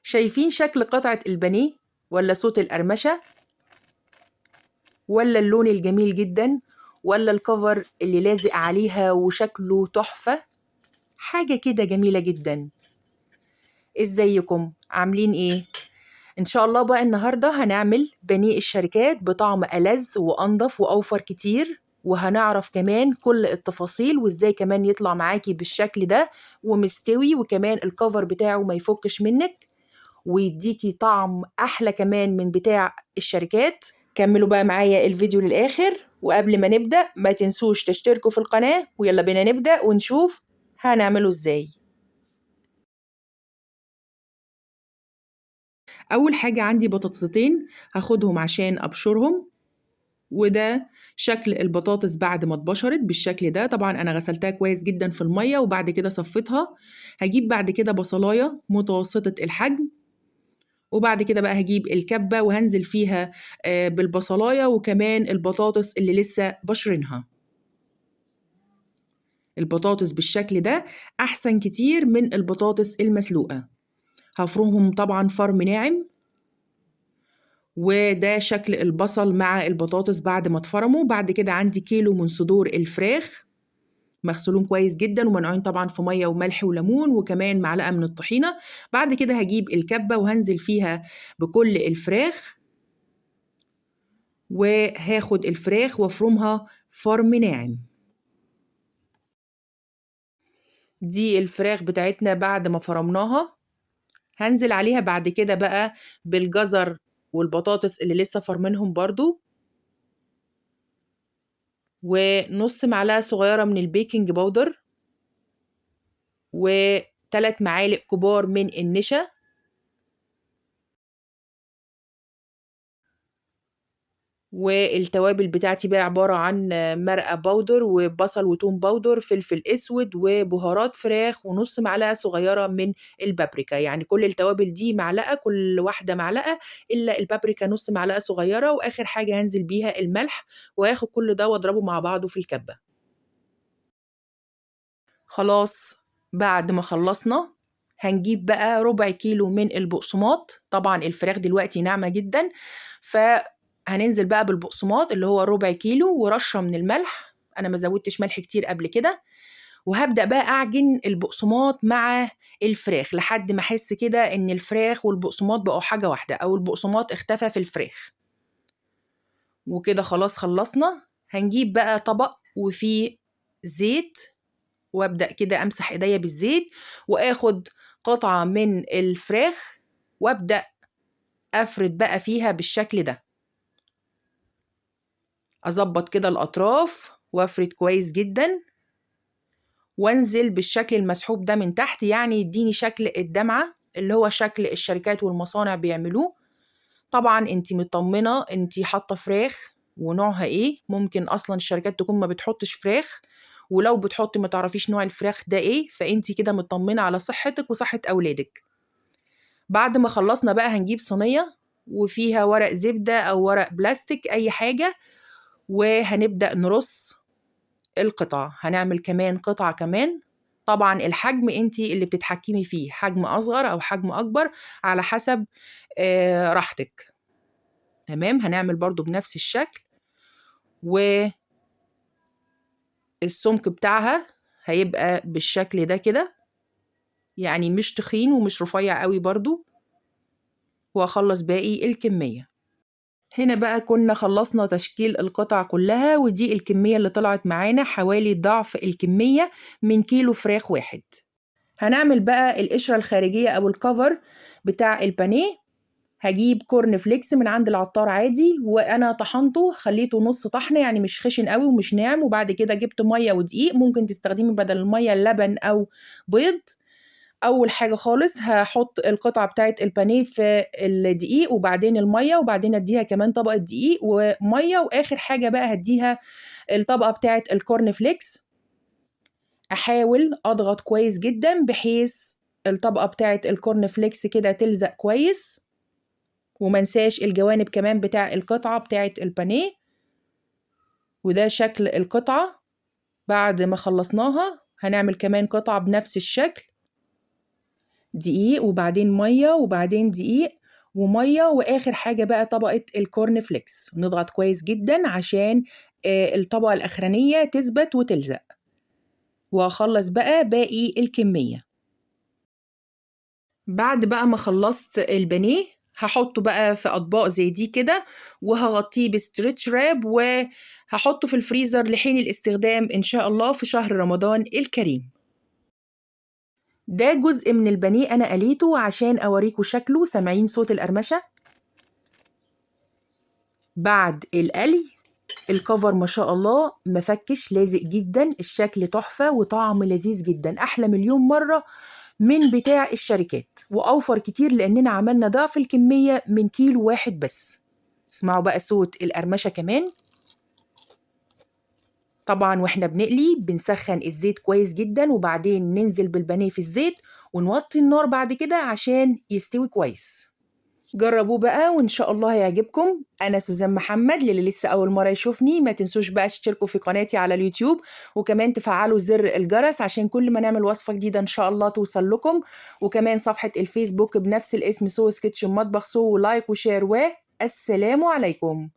شايفين شكل قطعة البانيه ولا صوت القرمشة ولا اللون الجميل جدا ولا الكفر اللي لازق عليها وشكله تحفة؟ حاجة كده جميلة جدا. ازيكم عاملين ايه؟ ان شاء الله بقى النهاردة هنعمل بانيه الشركات بطعم ألذ وأنضف وأوفر كتير، وهنعرف كمان كل التفاصيل وازاي كمان يطلع معاكي بالشكل ده ومستوي، وكمان الكفر بتاعه ما يفكش منك ويديكي طعم أحلى كمان من بتاع الشركات. كملوا بقى معايا الفيديو للآخر، وقبل ما نبدأ ما تنسوش تشتركوا في القناة، ويلا بينا نبدأ ونشوف هنعمله ازاي. أول حاجة عندي بطاطستين هاخدهم عشان أبشرهم، وده شكل البطاطس بعد ما اتبشرت بالشكل ده. طبعا أنا غسلتها كويس جدا في المية وبعد كده صفيتها. هجيب بعد كده بصلاية متوسطة الحجم، وبعد كده بقى هجيب الكبة وهنزل فيها بالبصلاية وكمان البطاطس اللي لسه بشرينها. البطاطس بالشكل ده أحسن كتير من البطاطس المسلوقة. هفرمهم طبعا فرم ناعم، وده شكل البصل مع البطاطس بعد ما اتفرموا. بعد كده عندي كيلو من صدور الفراخ مغسولين كويس جدا ومنقوعين طبعا في ميه وملح وليمون وكمان معلقه من الطحينه. بعد كده هجيب الكبه وهنزل فيها بكل الفراخ، وهاخد الفراخ وافرمها فرم ناعم. دي الفراخ بتاعتنا بعد ما فرمناها. هنزل عليها بعد كده بقى بالجزر والبطاطس اللي لسه فرمينهم برضو، ونص معلقة صغيرة من البيكنج باودر، و3 معالق كبار من النشا، والتوابل بتاعتي بقى عبارة عن مرقة باودر وبصل وتوم باودر، فلفل اسود وبهارات فراخ، ونص معلقة صغيرة من البابريكا. يعني كل التوابل دي معلقة، كل واحدة معلقة، إلا البابريكا نص معلقة صغيرة. وآخر حاجة هنزل بيها الملح، وهاخد كل ده واضربه مع بعضه في الكبة. خلاص بعد ما خلصنا هنجيب بقى ربع كيلو من البقسماط. طبعا الفراخ دلوقتي ناعمة جدا، فهننزل بقى بالبقسماط اللي هو ربع كيلو ورشة من الملح. أنا ما زودتش ملح كتير قبل كده. وهبدأ بقى أعجن البقسماط مع الفراخ لحد ما أحس كده إن الفراخ والبقسماط بقوا حاجة واحدة، أو البقسماط اختفى في الفراخ. وكده خلاص خلصنا. هنجيب بقى طبق وفيه زيت، وابدأ كده امسح ايديا بالزيت، واخد قطعة من الفراخ وابدأ افرد بقى فيها بالشكل ده. اظبط كده الاطراف وافرد كويس جدا، وانزل بالشكل المسحوب ده من تحت، يعني يديني شكل الدمعة اللي هو شكل الشركات والمصانع بيعملوه. طبعا انتي مطمنة انتي حاطة فراخ ونوعها ايه. ممكن اصلا الشركات تكون ما بتحطش فراخ، ولو بتحط ما تعرفيش نوع الفراخ ده ايه، فانتي كده مطمنة على صحتك وصحة اولادك. بعد ما خلصنا بقى هنجيب صينية وفيها ورق زبدة او ورق بلاستيك اي حاجة، وهنبدأ نرص القطع. هنعمل كمان قطعة كمان. طبعا الحجم انتي اللي بتتحكمي فيه، حجم اصغر او حجم اكبر على حسب راحتك. تمام. هنعمل برضو بنفس الشكل، والسمك بتاعها هيبقى بالشكل ده كده، يعني مش تخين ومش رفيع قوي برضو. وأخلص باقي الكمية. هنا بقى كنا خلصنا تشكيل القطع كلها، ودي الكمية اللي طلعت معانا حوالي ضعف الكمية من كيلو فراخ واحد. هنعمل بقى القشرة الخارجية أو الكفر بتاع البانيه. هجيب كورن فليكس من عند العطار عادي، وانا طحنته خليته نص طحنه، يعني مش خشن قوي ومش ناعم. وبعد كده جبت ميه ودقيق، ممكن تستخدمي بدل الميه اللبن او بيض. اول حاجه خالص هحط القطعه بتاعه البانيه في الدقيق، وبعدين الميه، وبعدين اديها كمان طبقه دقيق وميه، واخر حاجه بقى هديها الطبقه بتاعه الكورن فليكس. احاول اضغط كويس جدا بحيث الطبقه بتاعه الكورن فليكس كده تلزق كويس، ومنساش الجوانب كمان بتاع القطعة بتاعة البانيه. وده شكل القطعة. بعد ما خلصناها هنعمل كمان قطعة بنفس الشكل. دقيق وبعدين مية وبعدين دقيق ومية، وآخر حاجة بقى طبقة الكورن فليكس. نضغط كويس جدا عشان الطبقة الأخرانية تثبت وتلزق. وهخلص بقى باقي الكمية. بعد بقى ما خلصت البانيه هحطه بقى في أطباق زي دي كده، وهغطيه بستريتش راب، وهحطه في الفريزر لحين الاستخدام إن شاء الله في شهر رمضان الكريم. ده جزء من البانيه أنا قليته عشان أوريكم شكله. سامعين صوت القرمشة؟ بعد القلي الكفر ما شاء الله مفكش، لازق جدا، الشكل تحفة وطعم لذيذ جدا، أحلى مليون مرة من بتاع الشركات، وأوفر كتير لأننا عملنا ضعف الكمية من كيلو واحد بس. اسمعوا بقى صوت القرمشة كمان. طبعا واحنا بنقلي بنسخن الزيت كويس جدا، وبعدين ننزل بالبانيه في الزيت ونوطي النار بعد كده عشان يستوي كويس. جربوه بقى وإن شاء الله هيعجبكم. أنا سوزان محمد، للي لسه أول مرة يشوفني ما تنسوش بقى تشتركوا في قناتي على اليوتيوب، وكمان تفعلوا زر الجرس عشان كل ما نعمل وصفة جديدة إن شاء الله توصل لكم. وكمان صفحة الفيسبوك بنفس الاسم سوس كيتشن مطبخ سو، ولايك وشير، والسلام عليكم.